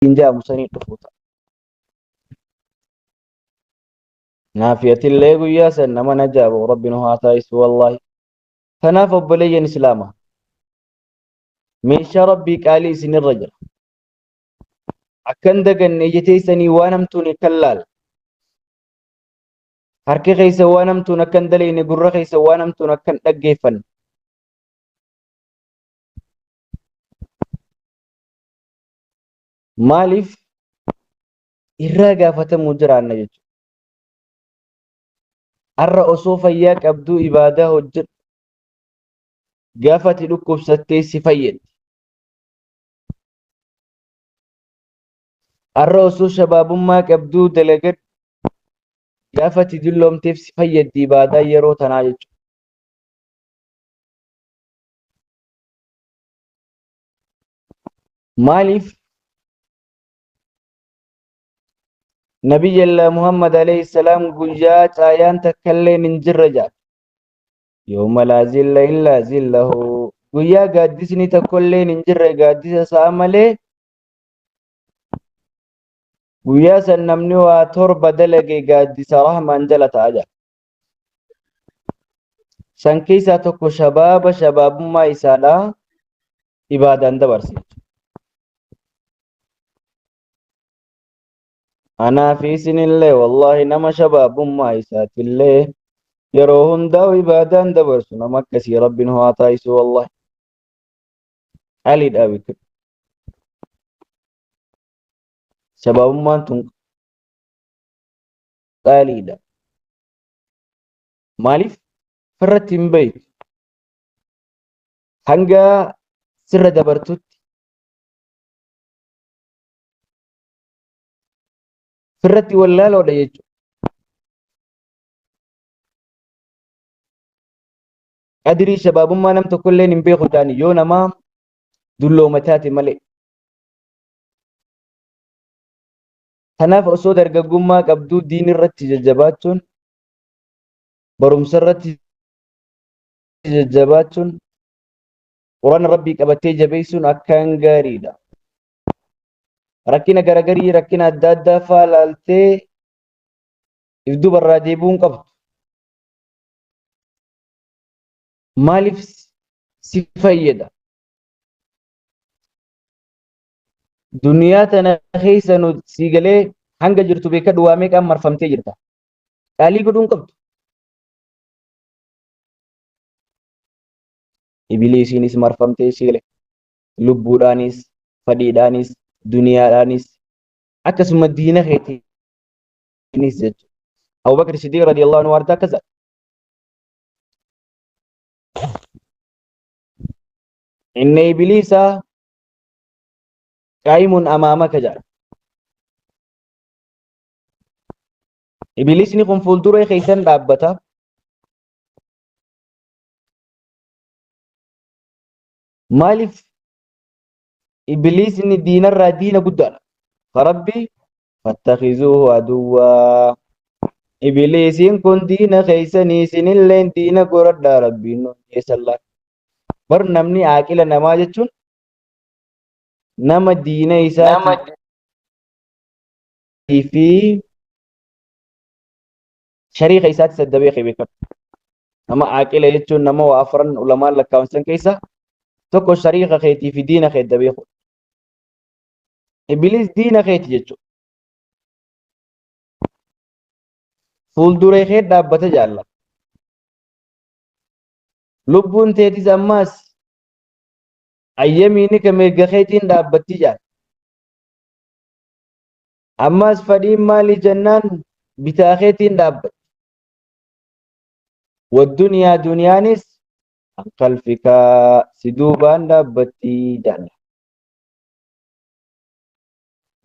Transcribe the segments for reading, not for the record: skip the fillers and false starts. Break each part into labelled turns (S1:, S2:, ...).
S1: إنجا مسني تفوتا نافية اللي قويا سنما نجاب ربنا هاتايس والله تناف بلي إسلاما من ربي قالي سن الرجل أكن دقن نيجتي سني وانمتوني كلال harki keessa waan hamtuun akkan daleeyne gurra keessa waan hamtuun akkan dhaggeeffan maaliif irraa gaafatamuu jiraanna jechuudha. Har'a osoo fayyaa qabduu ibaadaa hojjedhu gaafati dhukkubsattee si fayyaddi. Har'a osoo shabaabummaa qabduu dalagadhu gaafati dulloomteef si fayyaddi ibaadaa yeroo tanaa jechuudha. Maaliif Nabiyyi Allah Muhammad alayhi salaam guyyaa caayaan takkallee hin jirre jedha. Yooma laa zilla illaa zillahu guyyaa gaaddisni takkollee hin jirre gaaddisa isaa malee guyyaa san namni waa torba dalage gaaddisa rahmaan jala ta'a jedha. San keessaa tokko shabaabummaa isaadhaa ibaadaan dabarse. Anaa fi isinillee wallahi nama shabaabummaa isaatillee yeroo hundaa'u ibaadaan dabarsu nama akkasii rabbiin haa taasisu wallahi. Aliidhaa bikir. Shabaabummaan tun qaaliidha. Maaliif firratti hin beektu hanga sirra dabartutti firratti wallaaloodha jechuudha. Qadirii shabaabummaa nam tokkollee hin beeku ta'ani yoo namaa dulloomataa malee. Kanaaf osoo dargaggummaa qabduu diin irratti jajjabaachuun barumsa irratti jajjabaachuun quraana rabbii qabattee jabeessuun akkaan gaariidha. Rakkina garagarii rakkina adda addaa faalaaltee ibduu barraa deebi'uun qabdu. Maaliif si fayyada? Duniyaa tana keessa si galee hanga jirtu beekadhu waa meeqaan marfamtee jirta. Qaalii godhuun qabdu. Ibiliisiinis marfamtee si galee lubbuudhaanis fadhiidhaanis duniyaadhaanis akkasuma diina keetiinis jechuudha. Abubakar Siddiq radiyallahu anhu warta akkas inni ibiliisa qaa'imun amaamaka jedha. Ibiliisni kun fuuldura keessan dhaabbata. Maaliif ibiliisni diinarraa diina guddaadha. Rabbi fattakhizuuhu aduwwaa. Ibiliisiin kun diina keessanii isinillee diina godhadhaa rabbiin nu keessallaa. Bar namni aaqila namaa jechuun nama diina isaatii fi shariika isaatti saddabee beekamu. Nama aaqila jechuun nama waa afran ulamaan lakkaa'amsan keessa tokko shariika keetii fi diina kee beeku. Ibiliis diina keeti jechuudha. Fuulduree kee dhaabbata jaalla. Lubbuun teetis ammaas ayyamiini ka mirga keetiin dhaabbatti jaalla. Ammaas fadhiin maalii jennaan bitaa keetiin dhaabbatti. Wadduniyaa duniyaanis qalfikaa si duubaan dhaabbatti jaalla.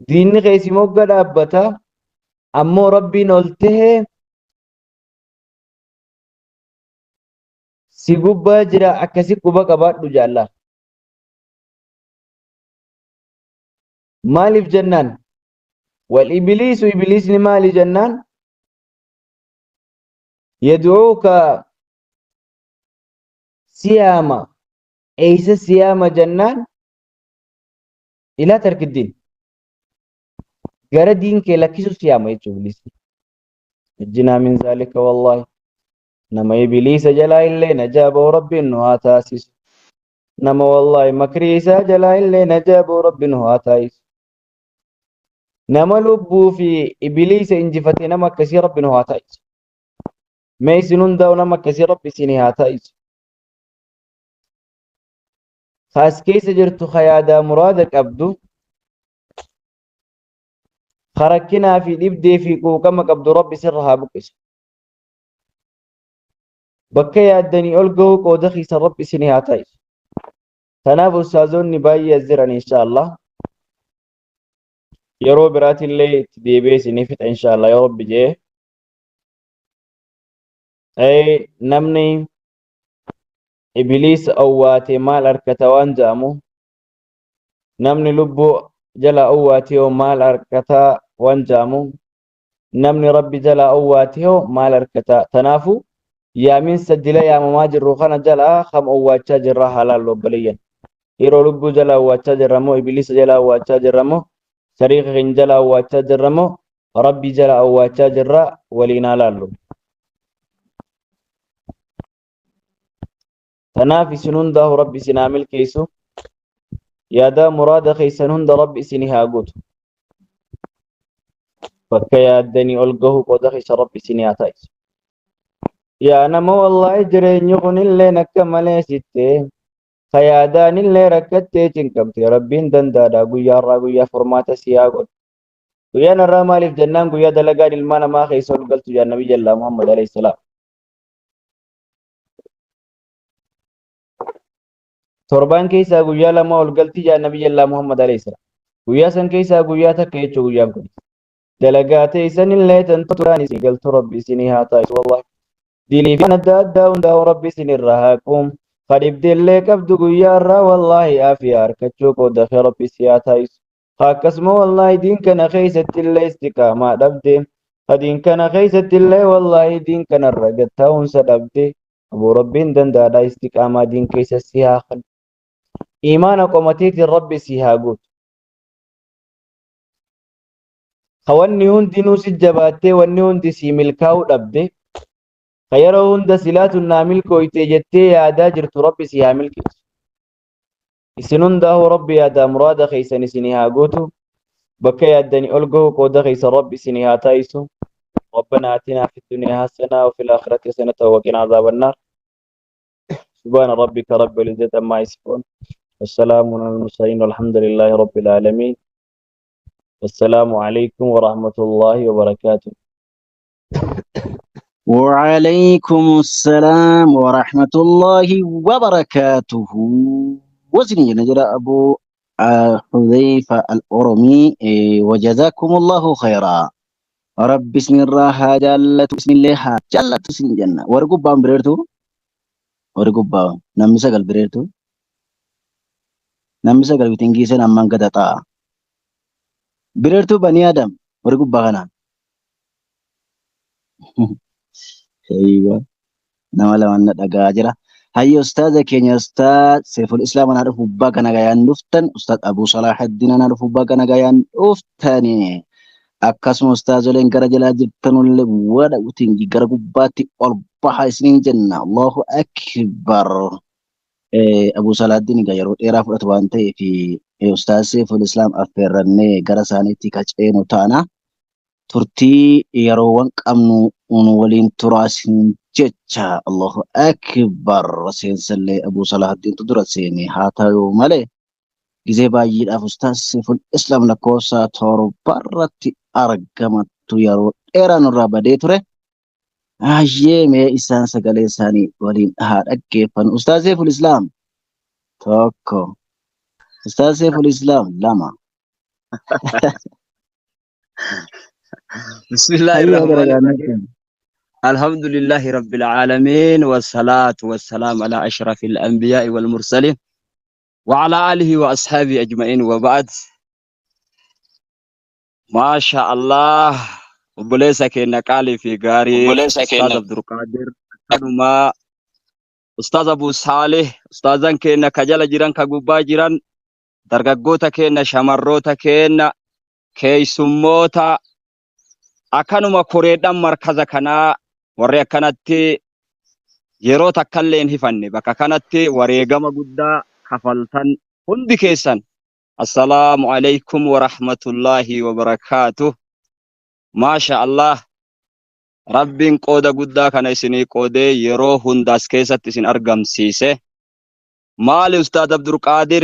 S1: Diinni keessi mogga dhaabbata ammoo rabbiin ol tahee si gubbaa jira akkasi quba qabaadhu jaalla. Maaliif jennaan wal ibiliisu ibiliisni maali jennaan yad'uuka siyaama eeysa siyaama jennaan ilaa tarkiddiin غير دين كي لكيسو سياما يجو إبليس نجنا من ذلك والله نما إبليس جلا إلي نجاب رب هاتاسس نما والله مكريسا جلا إلي نجاب رب هاتايس نما لبو في إبليس إنجفتي نما كسي رب هاتايس ميسنون داو نما كسي رب سيني هاتايس خاص كيس جرتو خيادا مرادك أبدو خركنا في دبدي في كوكما قبض رب سرها بكس بكي أدني ألقو كودخي سر رب سيني هاتايس تناف أستاذون باي يزرن إن شاء الله يرو برات اللي تديبيس نفت إن شاء الله يا رب جيه أي نمني إبليس أواتي مال أركتوان جامو نمني لبو جلا أواتي ومال أركتا وانجامو نمني ربي جلا أواتي ومال أركتا تنافو يا من سجل يا مماجر روخانا جلا خم أواتشا جرا حلال لبليا يرو لبو جلا أواتشا جرمو إبليس جلا أواتشا جرمو سريق جلا أواتشا جرمو ربي جلا أواتشا جرا ولينا لالو تنافي سنون ده ربي سنامل كيسو يا دا مراد خيسنون ده ربي سنها قوت فكيا دني ألقه قد خيس ربي سنها تايس يا نما والله جرين يغن اللي نكمل ستة خيادان اللي ركتة تنكمت ربين دندا قويا قويا فرمات سياقود قويا نرى مالي في جنان قويا دلقان المانا ما خيسول قلت يا نبي الله محمد عليه السلام torban keessa guyyaa lama ol galti jaa nabiyyi Allah Muhammad alayhi salaam guyyaa san keessa guyyaa takka jechuu guyyaan kun dalagaa teessan illee tan turaan isin galtu rabbi isinii haa ta'isu wallahi dilii fi adda addaa hundaa rabbi isin irraa haa quum kadhibdeellee qabdu guyyaa irraa wallahi aafiyaa harkachuu qooda fi rabbi si haa ta'isu akkasuma wallahi diin kana keessatti illee istiqaamaa dhabde diin kana keessatti illee wallahi diin kana irra gattaa'uunsa dhabde aboo rabbiin danda'aadha istiqaamaa diin keessa si haa kan إيمان قومتيت الرب سيهاجوت خواني هندي نوسي جباتي واني هندي سيملكاو دبدي خيرو هند سلات النامل كويتي جتي يا داجر ربي سيهامل كيس سنون ده ربي يا دا مراد خيسني سنيهاجوتو بكي يدني ألقو قود خيس ربي سنيهاتايسو ربنا آتنا في الدنيا حسنة وفي الآخرة حسنة وقنا عذاب النار سبحان ربك رب العزة عما يصفون والسلام على المرسلين والحمد لله رب العالمين والسلام عليكم ورحمة الله وبركاته
S2: وعليكم السلام ورحمة الله وبركاته وزني نجرى أبو حذيفة الأرمي وجزاكم الله خيرا رب بسم الله جلت بسم الله جلت بسم الجنة ورقب بريرتو ورقب نمسك البريرتو نمسا قلبي تنجيسن أمان قد طاع بريرتو بني آدم ورقب بغنا أيوة نما لما ندقى هاي أستاذ كينيا أستاذ سيف الإسلام أنا أعرف باك أنا جايان نفتن أستاذ أبو صلاح الدين أنا أعرف باك أنا جايان أفتني أكاسم أستاذ لين كرجلا جبتن اللي ودا وتنجي كرقباتي أربعة سنين جنة الله أكبر Abu Saladdin egaa yeroo dheeraa fudhatu waan ta'eef Ustaaz Seiful Islaam affeerrannee gara isaaniitti qaceenuu taana. Turtii yeroowwan qabnu waliin turaasin jecha Allahu Akbar seensallee Abu Saladdintu dura seene haa ta'u malee gizee baay'eedhaaf Ustaaz Seiful Islaam lakkoofsa torbarratti argamattu yeroo dheeraa nurraa badee ture. Ayyee mee isaan sagalee isaanii waliin haa dhaggeeffannu. Ustaaz Seiful Islaam tokko. Ustaaz Seiful Islaam lama.
S3: بسم الله الرحمن الرحيم الحمد لله رب العالمين والصلاة والسلام على أشرف الأنبياء والمرسلين وعلى آله وأصحابه أجمعين وبعد ما شاء الله وبليسك إنك علي في غاري أستاذ عبد القادر كانوا أستاذ أبو صالح أستاذا كأنك جل جيران كجوبا جيران درجوتا كأن شمروتا كأن keeysummoota akkanuma koreedhaan markaza kanaa warri akkanatti yeroo takkallee hin hifanne bakka kanatti wareegama guddaa kafaltan hundi keessan assalaamu alaykum wa rahmatullaahi wa barakaatuh. Maasha Allah, rabbiin qooda guddaa kana isinii qoodee yeroo hundaas keessatti isin argamsiise. Maali Ustaad Abdulqaadir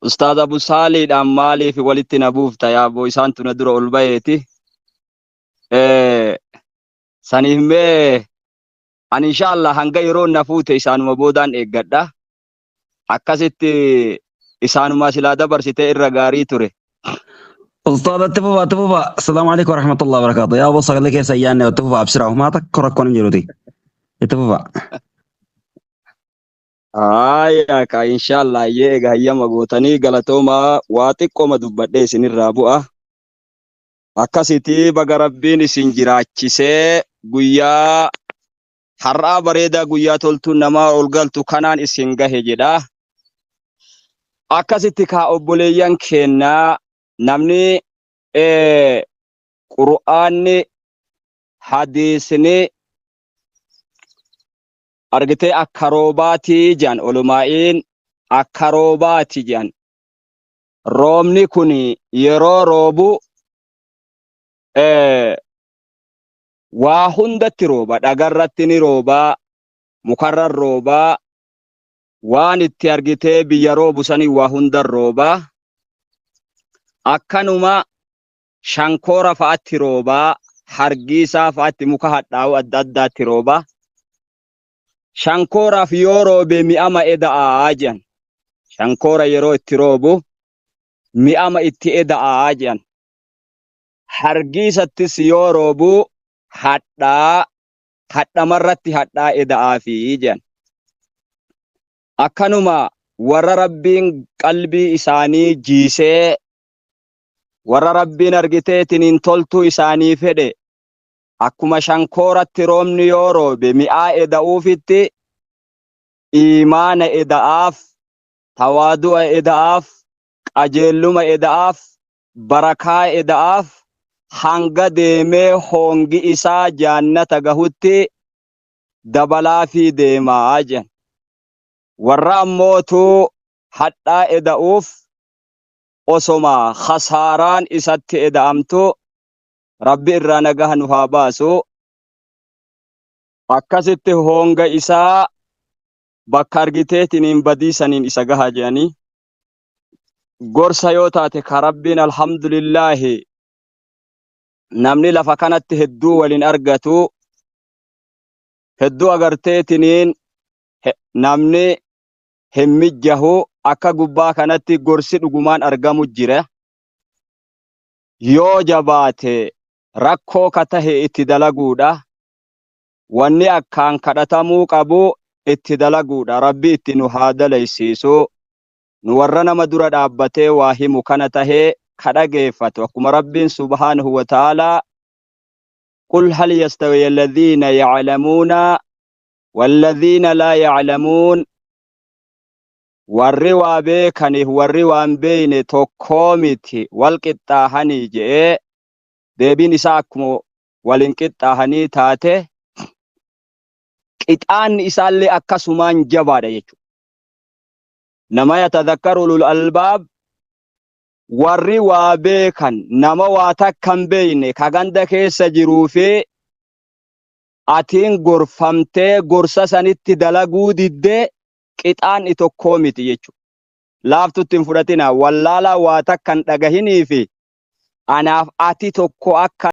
S3: Ustaad Abu Saaliidhaan maaliif walitti na buufta yaaboo isaantu na dura ol bayeeti. Saniif mee ani inshallah hanga yeroo na fuute isaanuma boodaan eeggadha. Akkasitti isaanuma silaa dabarsitee irra gaarii ture.
S4: أستاذ تفوفا السلام عليكم ورحمة الله وبركاته يا أبو صقلي كيف سياني وتفوفا بسرعة وما تكرك كون جرودي تفوفا
S3: Ka inshallah yeega hayyama gootanii galatoomaa waa xiqqooma dubbadhee isinirraa bu'a. Akkasitti baga rabbiin isin jiraachisee guyyaa har'aa bareedaa guyyaa toltuu namaa ol galtu kanaan isin gahe jedha. Akkasitti kaa obboleeyyan kennaa namni Qur'aanni hadiisni argitee akka roobaatii jedhan olumaa'iin akka roobaati jedhan. Roobni kun yeroo roobu waa hundatti rooba, dhagarratti ni roobaa, mukarra roobaa, waan itti argitee biyya roobu sanii waa hunda roobaa. Akkanuma shankoora fa'aatti roobaa, hargiisaa fa'aatti muka hadhaa'u adda addaatti roobaa. Shankooraaf yoo roobe mi'ama eda'aa jedhan. Shankoora yeroo itti roobu mi'ama itti eda'aa jedhan. Hargiisattis yoo roobu hadhamarratti hadhaa eda'aafi jedhan. Akkanuma warra rabbiin qalbii isaanii jiisee warra rabbiin argiteetiin toltuu isaanii fedhe akkuma shankooratti roobni yoo roobe mi'aa eda'uufitti iimaana eda'aaf, tawaadu'a eda'aaf, qajeelluma eda'aaf, barakaa eda'aaf hanga deemee hongi isaa jaannata gahutti dabalaa fi deemaa jedhan. Warra ammootuu hadhaa eda'uuf osoma khasaaraan isatti eda'amtu rabbi irraa nagaha nu haa baasu. Akkasitti honga isaa bakka argiteetiniin badiisaniin isa gaha jedhanii. Gorsa yoo taate ka rabbiin alhamdulillaahi namni lafa kanatti hedduu waliin argatu, hedduu agarteetiniin namni hin mijjahu akka gubbaa kanatti gorsi dhugumaan argamu jira. Yoo jabaate rakkoo ka tahe itti dalaguudha. Wanni akkaan kadhatamuu qabu itti dalaguudha. Rabbi itti nu haa dalaysiisu. Nu warra nama dura dhaabbatee waa himu kana tahee kadhageeffatu. Akkuma rabbiin subhaanahu wa ta'aalaa qul hal yastawi alladhiina ya'lamuuna walladhiina laa ya'lamuun. Warri waa beekaniif warri waan beeyne tokkoo miti wal qixxaahanii jedhee deebiin isaa akkuma waliin qixxaahanii taate qixaanni isaallee akkasumaan jabaadha jechuudha. Nama yatadhakkaru ulul albaab warri waa beekan nama waa takkan beeyne ka ganda keessa jiruu fi atiin gorfamtee gorsa sanitti dalaguu diddee qixaanni tokkoo miti jechuudha. Laaftutti hin fudhatina wallaalaa waa takkan dhagahinii fi anaaf ati tokko akka